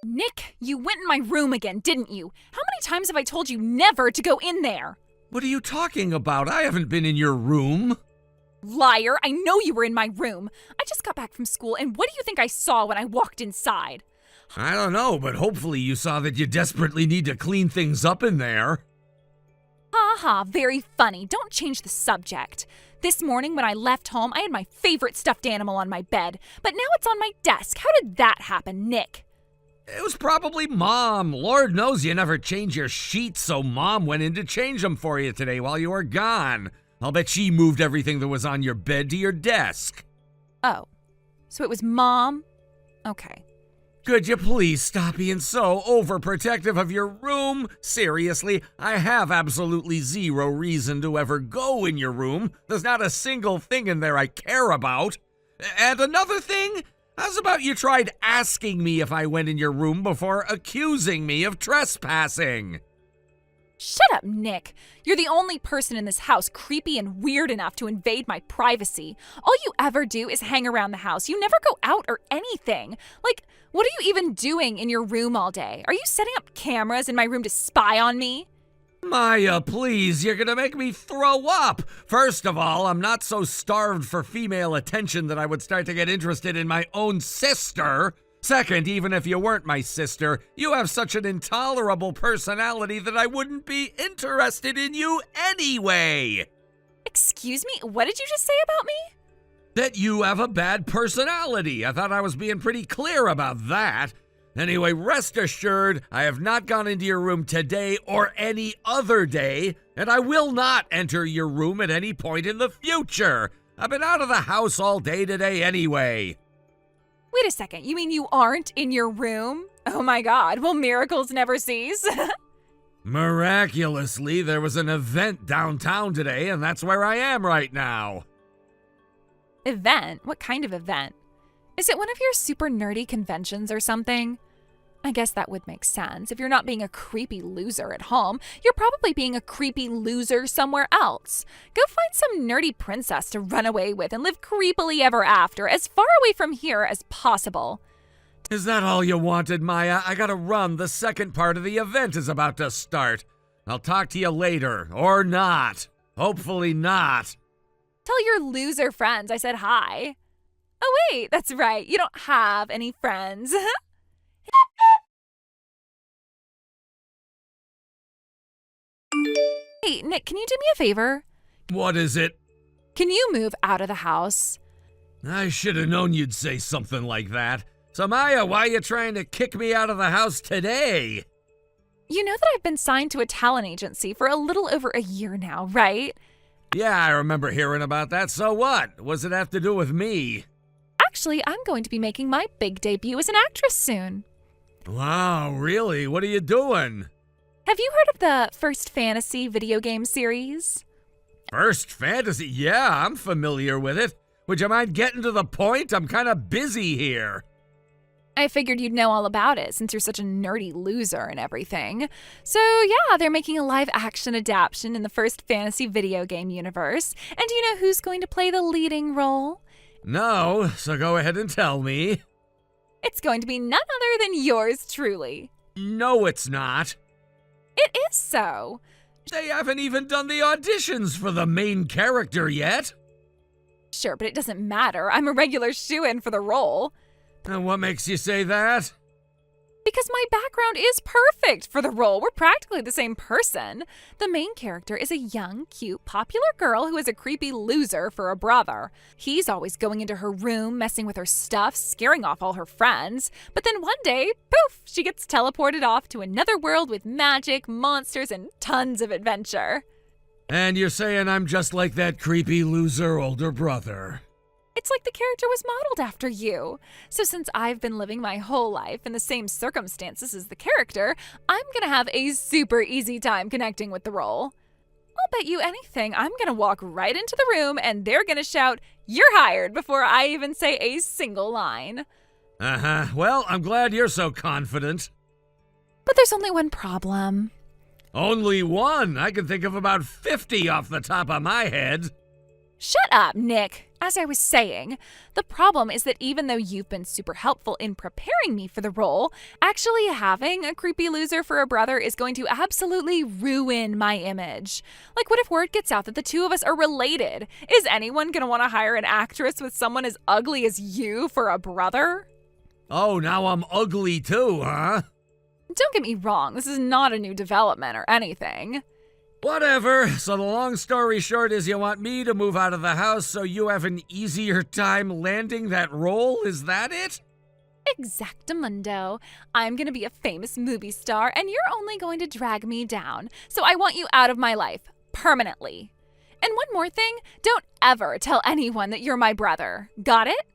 Nick, you went in my room again, didn't you? How many times have I told you never to go in there? What are you talking about? I haven't been in your room. Liar, I know you were in my room. I just got back from school, and what do you think I saw when I walked inside? I don't know, but hopefully you saw that you desperately need to clean things up in there. Ha ha, very funny. Don't change the subject. This morning when I left home, I had my favorite stuffed animal on my bed, but now it's on my desk. How did that happen, Nick? It was probably Mom. Lord knows you never change your sheets, so Mom went in to change them for you today while you were gone. I'll bet she moved everything that was on your bed to your desk. Oh, so it was Mom? Okay. Could you please stop being so overprotective of your room? Seriously, I have absolutely zero reason to ever go in your room. There's not a single thing in there I care about. And another thing, how's about you tried asking me if I went in your room before accusing me of trespassing? Shut up, Nick. You're the only person in this house creepy and weird enough to invade my privacy. All you ever do is hang around the house. You never go out or anything. Like, what are you even doing in your room all day? Are you setting up cameras in my room to spy on me? Maya, please, you're gonna make me throw up. First of all, I'm not so starved for female attention that I would start to get interested in my own sister. Second, even if you weren't my sister, you have such an intolerable personality that I wouldn't be interested in you anyway. Excuse me? What did you just say about me? That you have a bad personality. I thought I was being pretty clear about that. Anyway, rest assured, I have not gone into your room today or any other day, and I will not enter your room at any point in the future. I've been out of the house all day today anyway. Wait a second, you mean you aren't in your room? Oh my god, will miracles never cease? Miraculously, there was an event downtown today, and that's where I am right now. Event? What kind of event? Is it one of your super nerdy conventions or something? I guess that would make sense. If you're not being a creepy loser at home, you're probably being a creepy loser somewhere else. Go find some nerdy princess to run away with and live creepily ever after, as far away from here as possible. Is that all you wanted, Maya? I gotta run. The second part of the event is about to start. I'll talk to you later. Or not. Hopefully not. Tell your loser friends I said hi. Oh wait, that's right. You don't have any friends. Hey, Nick, can you do me a favor? What is it? Can you move out of the house? I should have known you'd say something like that. So, Maya, why are you trying to kick me out of the house today? You know that I've been signed to a talent agency for a little over a year now, right? Yeah, I remember hearing about that. So what? What does it have to do with me? Actually, I'm going to be making my big debut as an actress soon. Wow, really? What are you doing? Have you heard of the First Fantasy video game series? First Fantasy? Yeah, I'm familiar with it. Would you mind getting to the point? I'm kind of busy here. I figured you'd know all about it since you're such a nerdy loser and everything. So yeah, they're making a live-action adaptation in the First Fantasy video game universe. And do you know who's going to play the leading role? No, so go ahead and tell me. It's going to be none other than yours truly. No, it's not. It is so. They haven't even done the auditions for the main character yet. Sure, but it doesn't matter. I'm a regular shoo-in for the role. And what makes you say that? Because my background is perfect for the role. We're practically the same person. The main character is a young, cute, popular girl who is a creepy loser for a brother. He's always going into her room, messing with her stuff, scaring off all her friends. But then one day, poof, she gets teleported off to another world with magic, monsters, and tons of adventure. And you're saying I'm just like that creepy loser older brother. It's like the character was modeled after you. So since I've been living my whole life in the same circumstances as the character, I'm gonna have a super easy time connecting with the role. I'll bet you anything I'm gonna walk right into the room and they're gonna shout, "You're hired," before I even say a single line. Uh-huh. Well, I'm glad you're so confident. But there's only one problem. Only one? I can think of about 50 off the top of my head. Shut up, Nick. As I was saying, the problem is that even though you've been super helpful in preparing me for the role, actually having a creepy loser for a brother is going to absolutely ruin my image. Like, what if word gets out that the two of us are related? Is anyone going to want to hire an actress with someone as ugly as you for a brother? Oh, now I'm ugly too, huh? Don't get me wrong, this is not a new development or anything. Whatever. So the long story short is you want me to move out of the house so you have an easier time landing that role? Is that it? Exactamundo. I'm going to be a famous movie star and you're only going to drag me down. So I want you out of my life. Permanently. And one more thing, don't ever tell anyone that you're my brother. Got it?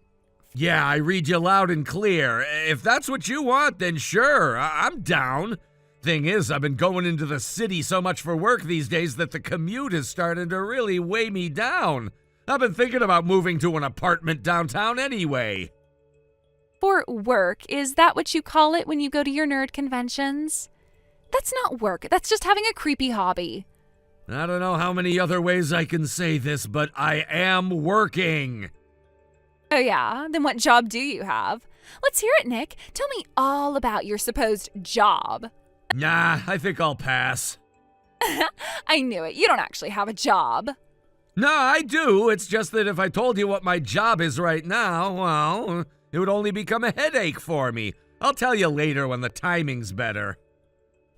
Yeah, I read you loud and clear. If that's what you want, then sure, I'm down. Thing is, I've been going into the city so much for work these days that the commute is starting to really weigh me down. I've been thinking about moving to an apartment downtown anyway. For work, is that what you call it when you go to your nerd conventions? That's not work, that's just having a creepy hobby. I don't know how many other ways I can say this, but I am working. Oh yeah? Then what job do you have? Let's hear it, Nick. Tell me all about your supposed job. Nah, I think I'll pass. I knew it. You don't actually have a job. No, I do. It's just that if I told you what my job is right now, well, it would only become a headache for me. I'll tell you later when the timing's better.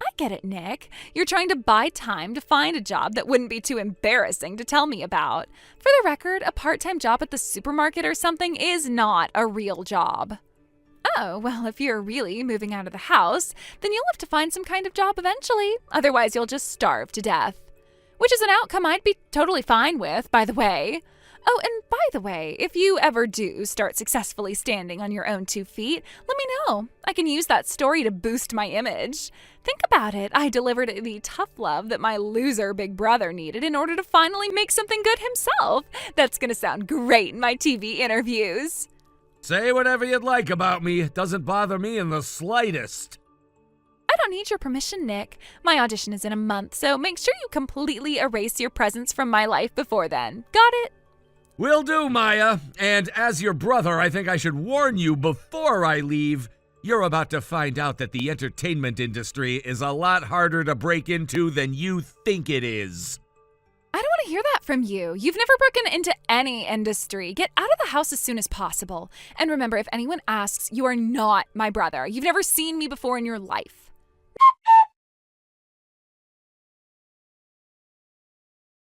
I get it, Nick. You're trying to buy time to find a job that wouldn't be too embarrassing to tell me about. For the record, a part-time job at the supermarket or something is not a real job. Oh, well, if you're really moving out of the house, then you'll have to find some kind of job eventually. Otherwise, you'll just starve to death. Which is an outcome I'd be totally fine with, by the way. Oh, and by the way, if you ever do start successfully standing on your own 2 feet, let me know. I can use that story to boost my image. Think about it. I delivered the tough love that my loser big brother needed in order to finally make something good himself. That's gonna sound great in my TV interviews. Say whatever you'd like about me. It doesn't bother me in the slightest. I don't need your permission, Nick. My audition is in a month, so make sure you completely erase your presence from my life before then. Got it? Will do, Maya. And as your brother, I think I should warn you before I leave. You're about to find out that the entertainment industry is a lot harder to break into than you think it is. I don't want to hear that from you. You've never broken into any industry. Get out of the house as soon as possible. And remember, if anyone asks, you are not my brother. You've never seen me before in your life.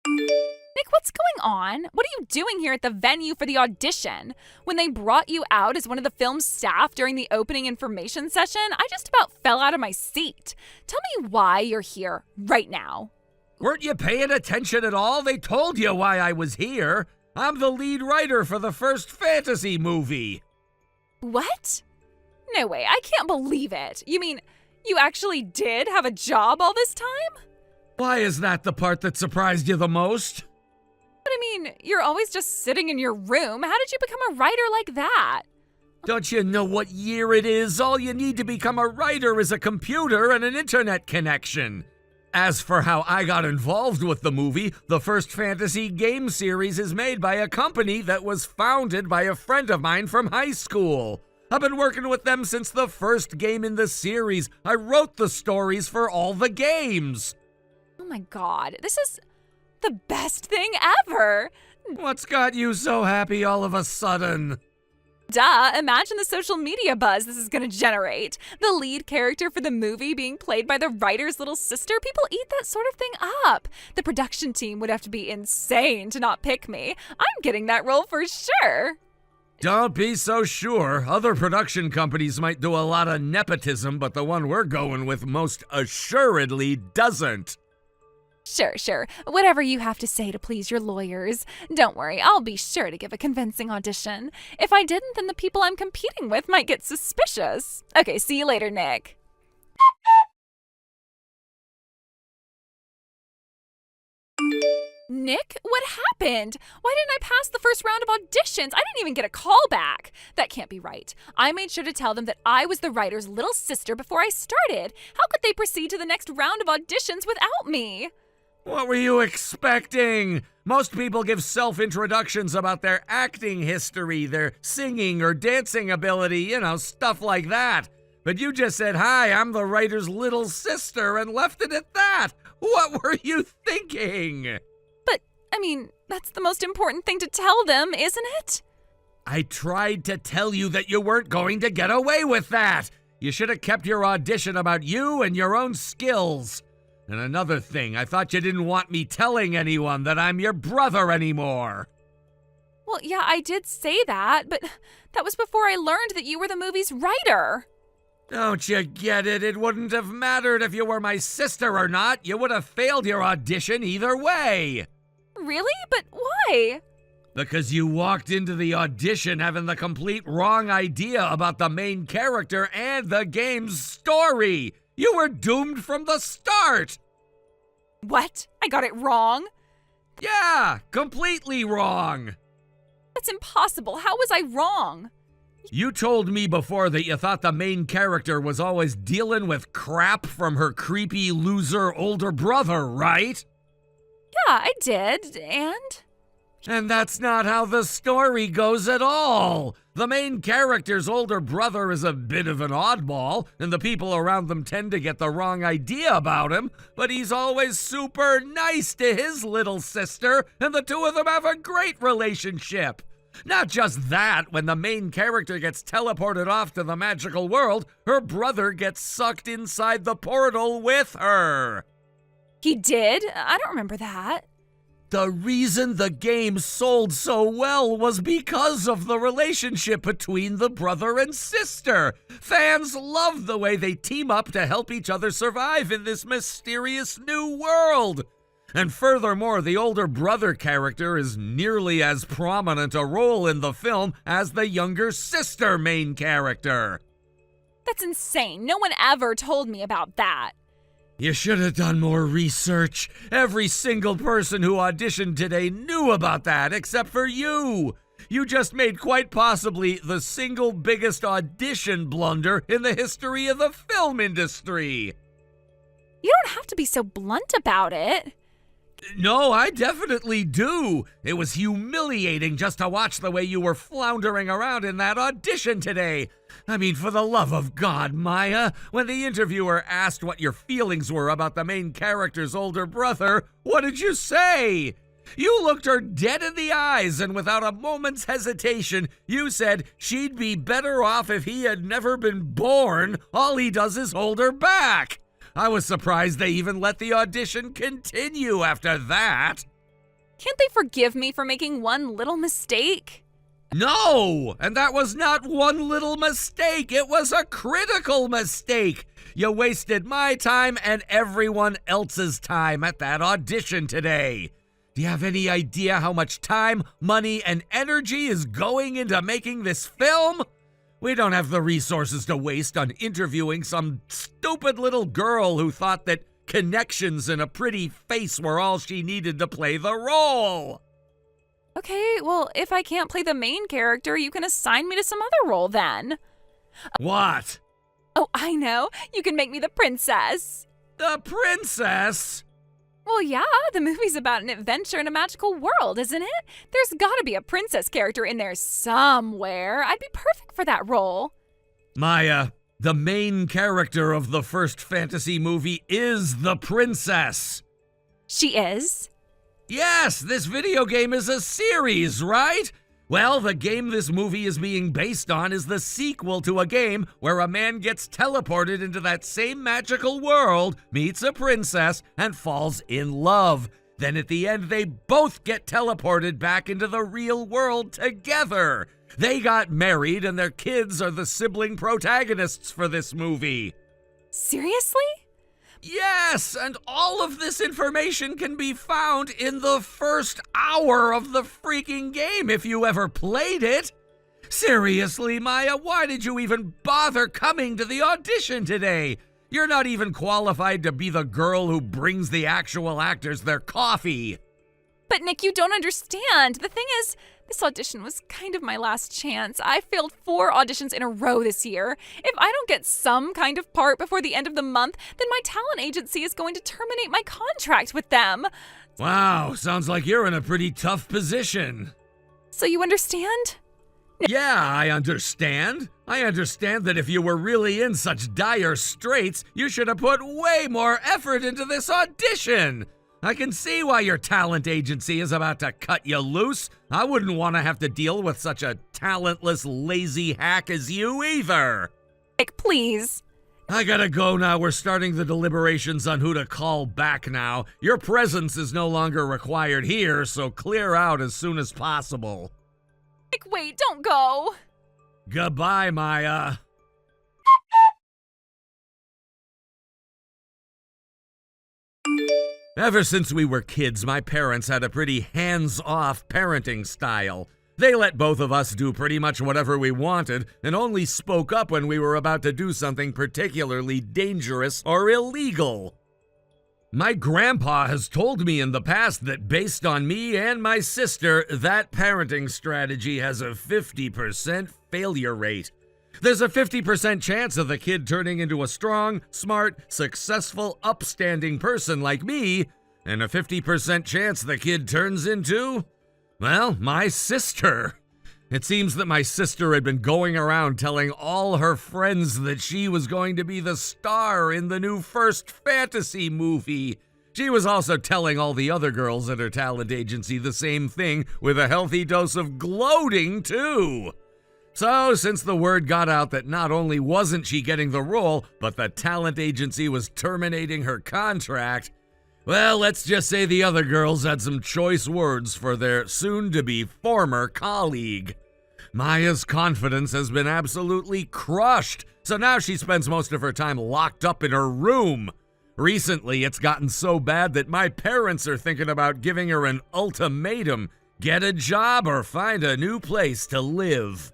Nick, what's going on? What are you doing here at the venue for the audition? When they brought you out as one of the film's staff during the opening information session, I just about fell out of my seat. Tell me why you're here right now. Weren't you paying attention at all? They told you why I was here. I'm the lead writer for the first fantasy movie. What? No way, I can't believe it. You mean, you actually did have a job all this time? Why is that the part that surprised you the most? But I mean, you're always just sitting in your room. How did you become a writer like that? Don't you know what year it is? All you need to become a writer is a computer and an internet connection. As for how I got involved with the movie, the first fantasy game series is made by a company that was founded by a friend of mine from high school. I've been working with them since the first game in the series. I wrote the stories for all the games. Oh my god, this is the best thing ever! What's got you so happy all of a sudden? Duh, imagine the social media buzz this is gonna generate. The lead character for the movie being played by the writer's little sister. People eat that sort of thing up. The production team would have to be insane to not pick me. I'm getting that role for sure. Don't be so sure. Other production companies might do a lot of nepotism, but the one we're going with most assuredly doesn't. Sure. Whatever you have to say to please your lawyers. Don't worry, I'll be sure to give a convincing audition. If I didn't, then the people I'm competing with might get suspicious. Okay, see you later, Nick. Nick, what happened? Why didn't I pass the first round of auditions? I didn't even get a call back. That can't be right. I made sure to tell them that I was the writer's little sister before I started. How could they proceed to the next round of auditions without me? What were you expecting? Most people give self-introductions about their acting history, their singing or dancing ability, stuff like that. But you just said, "Hi, I'm the writer's little sister," and left it at that. What were you thinking? But, that's the most important thing to tell them, isn't it? I tried to tell you that you weren't going to get away with that. You should have kept your audition about you and your own skills. And another thing, I thought you didn't want me telling anyone that I'm your brother anymore. Well, yeah, I did say that, but that was before I learned that you were the movie's writer. Don't you get it? It wouldn't have mattered if you were my sister or not. You would have failed your audition either way. Really? But why? Because you walked into the audition having the complete wrong idea about the main character and the game's story. You were doomed from the start. What? I got it wrong? Yeah, completely wrong. That's impossible. How was I wrong? You told me before that you thought the main character was always dealing with crap from her creepy loser older brother, right? Yeah, I did, And that's not how the story goes at all. The main character's older brother is a bit of an oddball, and the people around them tend to get the wrong idea about him, but he's always super nice to his little sister, and the two of them have a great relationship. Not just that, when the main character gets teleported off to the magical world, her brother gets sucked inside the portal with her. He did? I don't remember that. The reason the game sold so well was because of the relationship between the brother and sister. Fans love the way they team up to help each other survive in this mysterious new world. And furthermore, the older brother character is nearly as prominent a role in the film as the younger sister main character. That's insane. No one ever told me about that. You should have done more research. Every single person who auditioned today knew about that, except for you. You just made quite possibly the single biggest audition blunder in the history of the film industry. You don't have to be so blunt about it. No, I definitely do. It was humiliating just to watch the way you were floundering around in that audition today. For the love of God, Maya, when the interviewer asked what your feelings were about the main character's older brother, what did you say? You looked her dead in the eyes, and without a moment's hesitation, you said she'd be better off if he had never been born. All he does is hold her back. I was surprised they even let the audition continue after that. Can't they forgive me for making one little mistake? No! And that was not one little mistake. It was a critical mistake. You wasted my time and everyone else's time at that audition today. Do you have any idea how much time, money, and energy is going into making this film? We don't have the resources to waste on interviewing some stupid little girl who thought that connections and a pretty face were all she needed to play the role. Okay, well, if I can't play the main character, you can assign me to some other role then. What? Oh, I know. You can make me the princess. The princess? Well, yeah, the movie's about an adventure in a magical world, isn't it? There's gotta be a princess character in there somewhere. I'd be perfect for that role. Maya, the main character of the first fantasy movie is the princess. She is? Yes, this video game is a series, right? Well, the game this movie is being based on is the sequel to a game where a man gets teleported into that same magical world, meets a princess, and falls in love. Then at the end, they both get teleported back into the real world together. They got married, and their kids are the sibling protagonists for this movie. Seriously? Yes, and all of this information can be found in the first hour of the freaking game if you ever played it. Seriously, Maya, why did you even bother coming to the audition today? You're not even qualified to be the girl who brings the actual actors their coffee. But Nick, you don't understand. The thing is, This audition was kind of my last chance. I failed 4 auditions in a row this year. If I don't get some kind of part before the end of the month, then my talent agency is going to terminate my contract with them. Wow, sounds like you're in a pretty tough position. So you understand? Yeah, I understand. I understand that if you were really in such dire straits, you should have put way more effort into this audition. I can see why your talent agency is about to cut you loose. I wouldn't want to have to deal with such a talentless, lazy hack as you either. Nick, please. I gotta go now. We're starting the deliberations on who to call back now. Your presence is no longer required here, so clear out as soon as possible. Nick, wait, don't go. Goodbye, Maya. Ever since we were kids, my parents had a pretty hands-off parenting style. They let both of us do pretty much whatever we wanted and only spoke up when we were about to do something particularly dangerous or illegal. My grandpa has told me in the past that based on me and my sister, that parenting strategy has a 50% failure rate. There's a 50% chance of the kid turning into a strong, smart, successful, upstanding person like me, and a 50% chance the kid turns into, well, my sister. It seems that my sister had been going around telling all her friends that she was going to be the star in the new First Fantasy movie. She was also telling all the other girls at her talent agency the same thing, with a healthy dose of gloating, too. So, since the word got out that not only wasn't she getting the role, but the talent agency was terminating her contract, well, let's just say the other girls had some choice words for their soon-to-be former colleague. Maya's confidence has been absolutely crushed, so now she spends most of her time locked up in her room. Recently, it's gotten so bad that my parents are thinking about giving her an ultimatum: get a job or find a new place to live.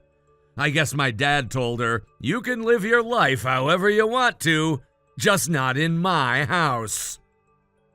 I guess my dad told her, you can live your life however you want to, just not in my house.